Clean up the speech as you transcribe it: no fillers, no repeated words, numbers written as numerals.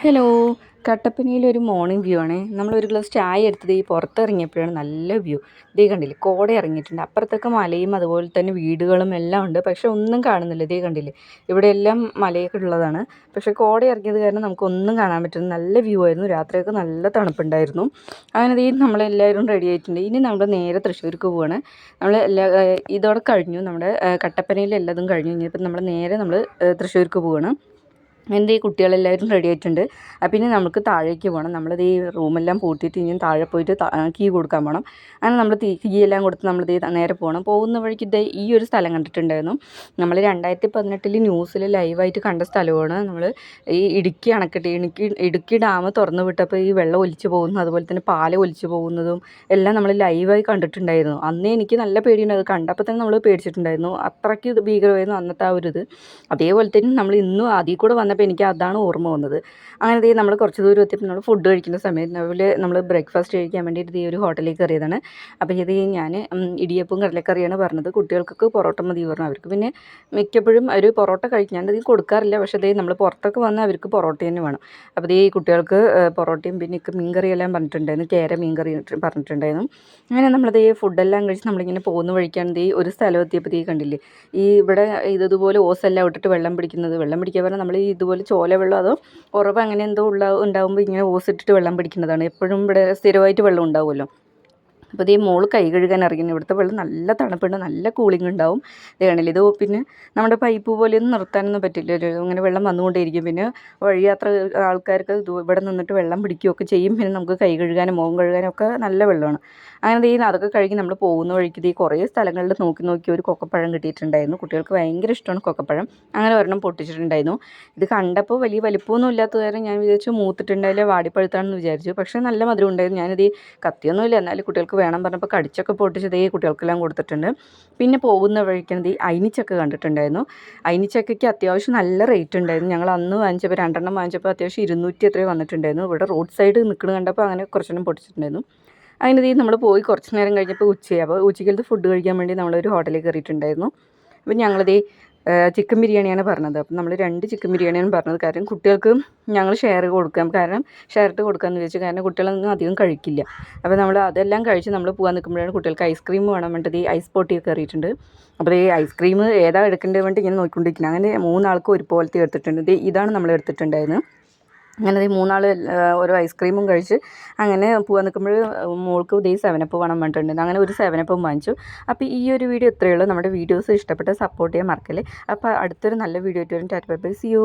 Hello, കട്ടപ്പനയിലൊരു morning view ആണേ. നമ്മളൊരു glass ചായ എടുത്തത് ഈ പുറത്തിറങ്ങിയപ്പോഴാണ് നല്ല വ്യൂ. ഇതേ കണ്ടില്ലേ, കോട ഇറങ്ങിയിട്ടുണ്ട്. അപ്പുറത്തൊക്കെ മലയും അതുപോലെ തന്നെ വീടുകളും എല്ലാം ഉണ്ട്. പക്ഷെ ഒന്നും കാണുന്നില്ല. ഇതേ കണ്ടില്ലേ, ഇവിടെ എല്ലാം മലയൊക്കെ ഉള്ളതാണ്. പക്ഷെ കോട ഇറങ്ങിയത് കാരണം നമുക്കൊന്നും കാണാൻ പറ്റുന്നു. നല്ല വ്യൂ ആയിരുന്നു. രാത്രിയൊക്കെ നല്ല തണുപ്പുണ്ടായിരുന്നു. അങ്ങനെ നമ്മളെല്ലാവരും റെഡി ആയിട്ടുണ്ട്. ഇനി നമ്മൾ നേരെ തൃശ്ശൂർക്ക് പോവുകയാണ്. നമ്മൾ ഇതോടെ കഴിഞ്ഞു. നമ്മുടെ കട്ടപ്പനയിൽ എല്ലാതും കഴിഞ്ഞു. ഇനിയിപ്പോൾ നമ്മൾ തൃശ്ശൂർക്ക് പോവുകയാണ്. എൻ്റെ ഈ കുട്ടികളെല്ലാവരും റെഡി ആയിട്ടുണ്ട്. പിന്നെ നമുക്ക് താഴേക്ക് പോകണം. നമ്മളിത് ഈ റൂമെല്ലാം പൂട്ടിയിട്ട് ഇനിയും താഴെ പോയിട്ട് കീ കൊടുക്കാൻ പോകണം. അങ്ങനെ നമ്മൾ കീ എല്ലാം കൊടുത്ത് നമ്മളിത് നേരെ പോകണം. പോകുന്ന വഴിക്ക് ഈ ഒരു സ്ഥലം കണ്ടിട്ടുണ്ടായിരുന്നു. നമ്മൾ 2018 ന്യൂസിൽ ലൈവായിട്ട് കണ്ട സ്ഥലമാണ്. നമ്മൾ ഈ ഇടുക്കി അണക്കെട്ട് ഇടുക്കി ഡാം തുറന്നു വിട്ടപ്പോൾ ഈ വെള്ളം ഒലിച്ചു പോകുന്നതും അതുപോലെ തന്നെ പാലം ഒലിച്ചു പോകുന്നതും എല്ലാം നമ്മൾ ലൈവായി കണ്ടിട്ടുണ്ടായിരുന്നു. അന്നേ എനിക്ക് നല്ല പേടിയുണ്ട്. അത് കണ്ടപ്പോൾ തന്നെ നമ്മൾ പേടിച്ചിട്ടുണ്ടായിരുന്നു. അത്രയ്ക്ക് ഇത് ഭീകരമായിരുന്നു അന്നത്തെ ആ ഒരു ഇത്. അതേപോലെ തന്നെ നമ്മൾ ഇന്നും അതിൽ കൂടെ വന്നപ്പോൾ എനിക്ക് അതാണ് ഓർമ്മ വന്നത്. അങ്ങനെ നമ്മൾ കുറച്ച് ദൂരം എത്തിയപ്പോൾ നമ്മൾ ഫുഡ് കഴിക്കുന്ന സമയത്ത് നമ്മൾ ബ്രേക്ക്ഫാസ്റ്റ് കഴിക്കാൻ വേണ്ടിയിട്ട് ഈ ഒരു ഹോട്ടലിൽ കയറിയതാണ്. അപ്പോൾ ഞാൻ ഇടിയപ്പവും കടലക്കറിയാണ് പറഞ്ഞത്. കുട്ടികൾക്കൊക്കെ പൊറോട്ട മതി പറഞ്ഞു. അവർക്ക് പിന്നെ മിക്കപ്പോഴും ഒരു പൊറോട്ട കഴിക്കും. ഞാനത് കൊടുക്കാറില്ല. പക്ഷേ നമ്മൾ പുറത്തൊക്കെ വന്നാൽ അവർക്ക് പൊറോട്ട തന്നെ വേണം. അപ്പോൾ കുട്ടികൾക്ക് പൊറോട്ടയും പിന്നെ മീൻകറിയെല്ലാം പറഞ്ഞിട്ടുണ്ടായിരുന്നു. കേര മീൻകറി പറഞ്ഞിട്ടുണ്ടായിരുന്നു. അങ്ങനെ നമ്മളത് ഫുഡെല്ലാം കഴിച്ച് നമ്മളിങ്ങനെ പോകുന്ന വഴിക്കാണ് ഒരു സ്ഥലം എത്തിയപ്പോൾ കണ്ടില്ലേ, ഇവിടെ ഇതുപോലെ ഓസെല്ലാം ഇട്ടിട്ട് വെള്ളം പിടിക്കാൻ പറഞ്ഞാൽ നമ്മൾ ഇതുപോലെ ചോല വെള്ളം അതോ ഉറവ് അങ്ങനെ എന്തോ ഉണ്ടാകുമ്പോൾ ഇങ്ങനെ ഓസിട്ടിട്ട് വെള്ളം പിടിക്കുന്നതാണ്. എപ്പോഴും ഇവിടെ സ്ഥിരമായിട്ട് വെള്ളം ഉണ്ടാവുമല്ലോ. അപ്പോൾ മോള് കൈ കഴുകാൻ ഇറങ്ങുന്നു. ഇവിടുത്തെ വെള്ളം നല്ല തണുപ്പുണ്ട്, നല്ല കൂളിംഗ് ഉണ്ടാവും. കാണില്ല, ഇത് പിന്നെ നമ്മുടെ പൈപ്പ് പോലെയൊന്നും നിർത്താനൊന്നും പറ്റില്ല. അങ്ങനെ വെള്ളം വന്നുകൊണ്ടേയിരിക്കും. പിന്നെ വഴിയാത്ര ആൾക്കാർക്ക് ഇവിടെ നിന്നിട്ട് വെള്ളം പിടിക്കുകയൊക്കെ ചെയ്യും. പിന്നെ നമുക്ക് കൈ കഴുകാനും മുഖം കഴുകാനും ഒക്കെ നല്ല വെള്ളമാണ്. അങ്ങനെ അതൊക്കെ കഴുകി നമ്മൾ പോകുന്ന വഴിക്ക് കുറേ സ്ഥലങ്ങളിൽ നോക്കി ഒരു കൊക്കപ്പഴം കിട്ടിയിട്ടുണ്ടായിരുന്നു. കുട്ടികൾക്ക് ഭയങ്കര ഇഷ്ടമാണ് കൊക്കപ്പഴം. അങ്ങനെ ഒരെണ്ണം പൊട്ടിച്ചിട്ടുണ്ടായിരുന്നു. ഇത് കണ്ടപ്പോൾ വലിയ വലിപ്പമൊന്നും ഇല്ലാത്ത കാരണം ഞാൻ വിചാരിച്ചു മൂത്തിട്ടുണ്ടായില്ല, വാടിപ്പഴുത്താണെന്ന് വിചാരിച്ചു. പക്ഷേ നല്ല മധുരം ഉണ്ടായിരുന്നു. ഞാനിത് കത്തിയൊന്നുമില്ല, എന്നാലും കുട്ടികൾക്ക് വേണം പറഞ്ഞപ്പോൾ കടിച്ചൊക്കെ പൊട്ടിച്ചത് കുട്ടികൾക്കെല്ലാം കൊടുത്തിട്ടുണ്ട്. പിന്നെ പോകുന്ന വഴിക്കാണ് അയിനിച്ചക്ക കണ്ടിട്ടുണ്ടായിരുന്നു. അയിനിച്ചക്കയ്ക്ക് അത്യാവശ്യം നല്ല റേറ്റ് ഉണ്ടായിരുന്നു. ഞങ്ങൾ അന്ന് വാങ്ങിച്ചപ്പോൾ 2 വാങ്ങിച്ചപ്പോൾ അത്യാവശ്യം 200 എത്രയോ വന്നിട്ടുണ്ടായിരുന്നു. ഇവിടെ റോഡ് സൈഡ് നിൽക്കുന്നത് കണ്ടപ്പോൾ അങ്ങനെ കുറച്ചെണ്ണം പൊട്ടിച്ചിട്ടുണ്ടായിരുന്നു. അങ്ങനെ നമ്മൾ പോയി കുറച്ച് നേരം കഴിഞ്ഞപ്പോൾ ഉച്ചയായി. അപ്പോൾ ഉച്ചയ്ക്കലത്തെ ഫുഡ് കഴിക്കാൻ വേണ്ടി നമ്മളൊരു ഹോട്ടലിൽ കയറിയിട്ടുണ്ടായിരുന്നു. അപ്പോൾ ഞങ്ങളിത് ചിക്കൻ ബിരിയാണിയാണ് പറഞ്ഞത്. അപ്പം നമ്മൾ 2 ചിക്കൻ ബിരിയാണിയാണ് പറഞ്ഞത്. കാരണം കുട്ടികൾക്ക് ഞങ്ങൾ ഷെയർ കൊടുക്കാം, ഷെയർ ഇട്ട് കൊടുക്കാമെന്ന് വിചാരിച്ചു. കാരണം കുട്ടികളൊന്നും അധികം കഴിക്കില്ല. അപ്പോൾ നമ്മൾ അതെല്ലാം കഴിച്ച് നമ്മൾ പോകാൻ നിൽക്കുമ്പോഴാണ് കുട്ടികൾക്ക് ഐസ്ക്രീം വേണം വേണ്ടത്. ഐസ് പൊട്ടിയൊക്കെ കയറിയിട്ടുണ്ട്. അപ്പോൾ ഐസ്ക്രീം ഏതാ എടുക്കേണ്ടത് വേണ്ടി ഇങ്ങനെ നോക്കിക്കൊണ്ടിരിക്കുന്നത്. അങ്ങനെ 3 ആൾക്കും ഒരുപോലത്തെ എടുത്തിട്ടുണ്ട്. ഇതാണ് നമ്മൾ എടുത്തിട്ടുണ്ടായിരുന്നത്. അങ്ങനെ 3 ആൾ ഓരോ ഐസ്ക്രീമും കഴിച്ച് അങ്ങനെ പോകാൻ നിൽക്കുമ്പോൾ മോൾക്ക് 7 അപ്പ് വേണം പറഞ്ഞിട്ടുണ്ടായിരുന്നു. അങ്ങനെ ഒരു 7 അപ്പും വാങ്ങിച്ചു. അപ്പോൾ ഈ ഒരു വീഡിയോ ഇത്രയേ ഉള്ളൂ. നമ്മുടെ വീഡിയോസ് ഇഷ്ടപ്പെട്ട സപ്പോർട്ട് ചെയ്യാൻ മറക്കല്ലേ. അപ്പോൾ അടുത്തൊരു നല്ല വീഡിയോ ആയിട്ട് വരും. Tata bye bye, see U.